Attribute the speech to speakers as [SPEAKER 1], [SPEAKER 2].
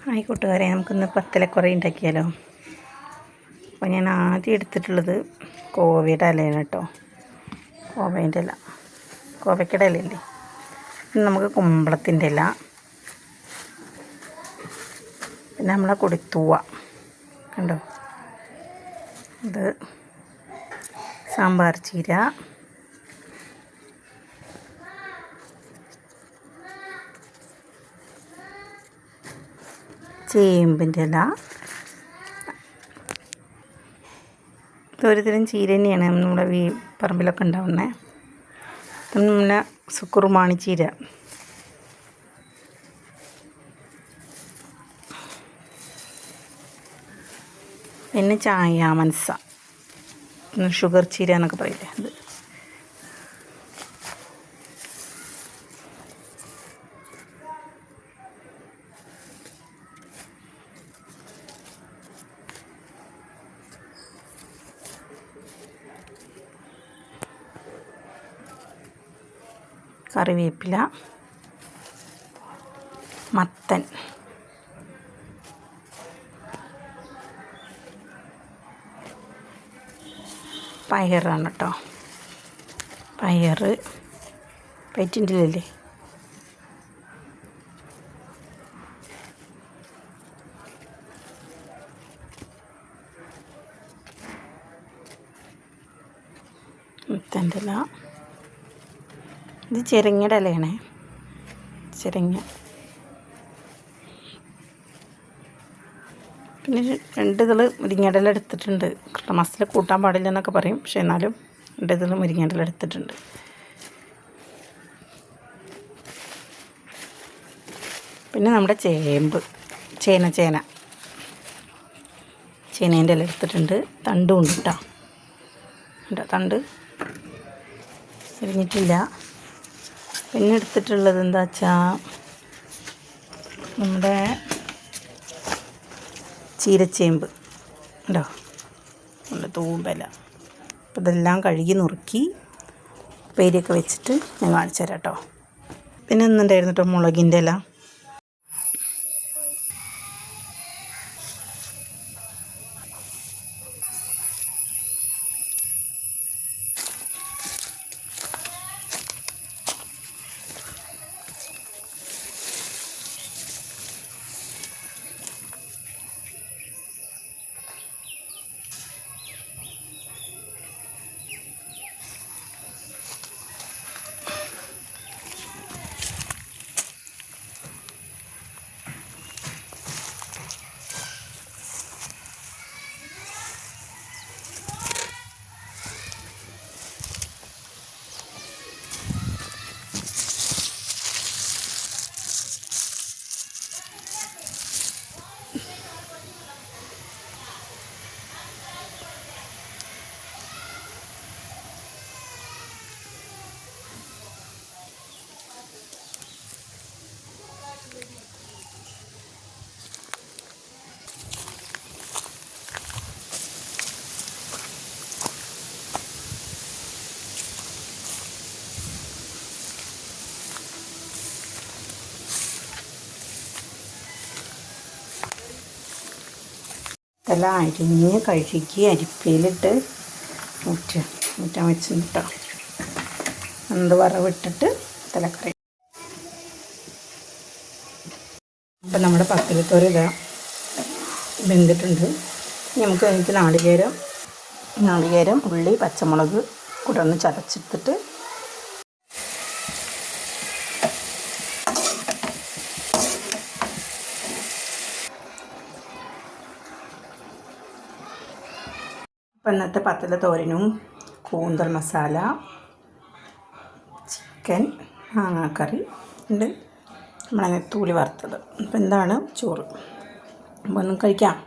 [SPEAKER 1] Hi കൂട്ടുകാരെ, നമുക്കിന്ന് പത്തലക്കുറ ഉണ്ടാക്കിയാലോ. അപ്പോൾ ഞാൻ ആദ്യം എടുത്തിട്ടുള്ളത് കോവയുടെ ഇലയാണ് കേട്ടോ. കോവേൻ്റെ ഇല, കോവയ്ക്കയുടെ ഇലയില്ലേ. പിന്നെ നമുക്ക് കുമ്പളത്തിൻ്റെ ഇല, പിന്നെ നമ്മളെ കൊടിത്തൂവ കണ്ടോ, ഇത് സാമ്പാർ ചീര, ചേമ്പിൻ്റെ ഇല. ഇതൊരുതരം ചീര തന്നെയാണ്, നമ്മുടെ പറമ്പിലൊക്കെ ഉണ്ടാവുന്നത്. പിന്നെ സുക്കുറുമാണി ചീര, പിന്നെ ചായ മനസ്സ, ഷുഗർ ചീര എന്നൊക്കെ പറയില്ലേ അത്. കറിവേപ്പില, മത്തൻ, പയറാണ് കേട്ടോ. പയറ് പയറ്റിൻ്റെ ഇലല്ലേ, മത്തൻ്റെ ഇല. ഇത് ചിരങ്ങയുടെ ഇലയാണേ, ചിരങ്ങ. പിന്നെ 2 ഇതൾ മുരിങ്ങയുടെ ഇല എടുത്തിട്ടുണ്ട്. ക്രിസ്മസിൽ കൂട്ടാൻ പാടില്ല എന്നൊക്കെ പറയും, പക്ഷെ എന്നാലും 2 ഇതൾ മുരിങ്ങയുടെ ഇല എടുത്തിട്ടുണ്ട്. പിന്നെ നമ്മുടെ ചേമ്പ്, ചേനേൻ്റെ ഇല എടുത്തിട്ടുണ്ട്. തണ്ടും ഉണ്ട് കേട്ടോ, തണ്ട് എരിഞ്ഞിട്ടില്ല. പിന്നെ എടുത്തിട്ടുള്ളത് എന്താ വെച്ചാൽ നമ്മുടെ ചീരച്ചേമ്പ് ഉണ്ടോ, നല്ല തൂമ്പല. അപ്പോൾ ഇതെല്ലാം കഴുകി നുറുക്കി ഉപ്പേരിയൊക്കെ വെച്ചിട്ട് ഞാൻ കാണിച്ചു തരാം കേട്ടോ. പിന്നെ ഒന്നുണ്ടായിരുന്നു കേട്ടോ, മുളകിൻ്റെ ഇല. ഇതെല്ലാം അരിഞ്ഞ് കഴുകി അരിപ്പയിലിട്ട് ഊറ്റാൻ വെച്ചിട്ടോ. എന്ത് വറവിട്ടിട്ട് തലക്കറി. അപ്പം നമ്മുടെ പത്തിലത്തോര ഇതാ വെന്തിട്ടുണ്ട്. നമുക്ക് അതിലേക്ക് നാളികേരം, ഉള്ളി, പച്ചമുളക് കൂടെ ഒന്ന് ചതച്ചെടുത്തിട്ട് ഇപ്പം ഇന്നത്തെ പത്തല തോരനും കൂന്തൽ മസാല, ചിക്കൻ, മാങ്ങാക്കറി ഉണ്ട്, നമ്മളങ്ങനെ തൂളി വറുത്തത്. അപ്പം എന്താണ് ചോറ്. അപ്പോൾ ഒന്നും കഴിക്കാം.